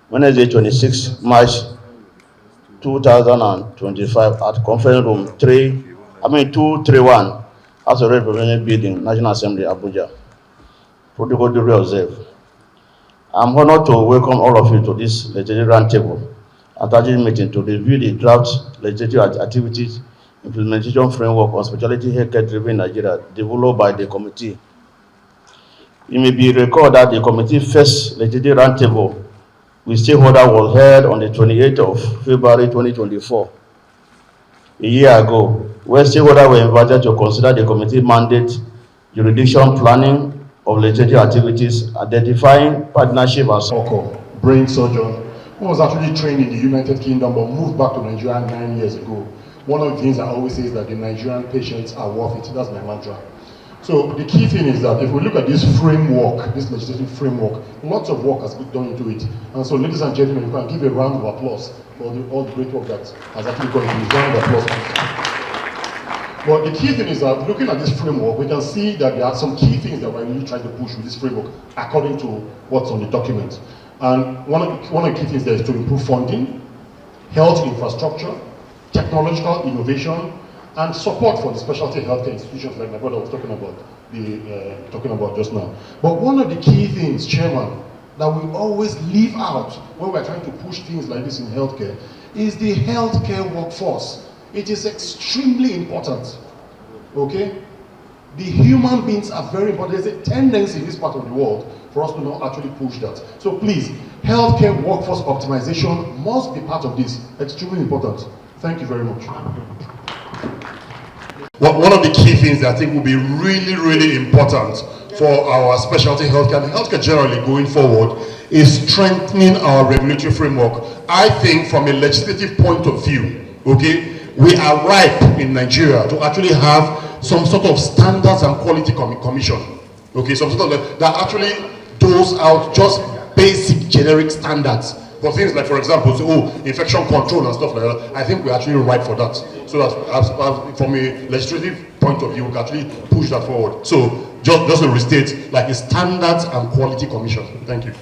Wednesday, 26 March 2025 at Conference Room 231, House of Representatives Building, National Assembly, Abuja. Protocol duly observed. I'm honored to welcome all of you to this legislative roundtable and strategy meeting to review the draft legislative activities implementation framework on specialty healthcare driven in Nigeria developed by the committee. It may be recalled that the committee first legislative roundtable with stakeholders was held on the 28th of February 2024, a year ago, where stakeholders were invited to consider the committee mandate, jurisdiction planning of legislative activities, identifying partnership and Okor, brain surgeon, who was actually trained in the United Kingdom but moved back to Nigeria 9 years ago. One of the things I always say is that the Nigerian patients are worth it. That's my mantra. So the key thing is that if we look at this framework, this legislative framework, lots of work has been done into it. And so, ladies and gentlemen, you can give a round of applause for all the great work that has actually gone into this. Round of applause. But the key thing is that looking at this framework, we can see that there are some key things that we're really trying to push with this framework according to what's on the document. And one of the key things there is to improve funding, health infrastructure, technological innovation, and support for the specialty healthcare institutions like my brother was talking about just now. But one of the key things, Chairman, that we always leave out when we're trying to push things like this in healthcare is the healthcare workforce. It is extremely important, okay? The human beings are very important. There's a tendency in this part of the world for us to not actually push that. So please, healthcare workforce optimization must be part of this. Extremely important. Thank you very much. Well, one of the key things that I think will be really, really important for our specialty healthcare and healthcare generally going forward is strengthening our regulatory framework. I think from a legislative point of view, okay, we are ripe in Nigeria to actually have some sort of standards and quality commission, okay, some sort of that actually doles out just basic generic standards for things like, for example, infection control and stuff like that. I think we're actually ripe for that. So that from a legislative point of view, we can actually push that forward. So just to restate, like a standards and quality commission. Thank you.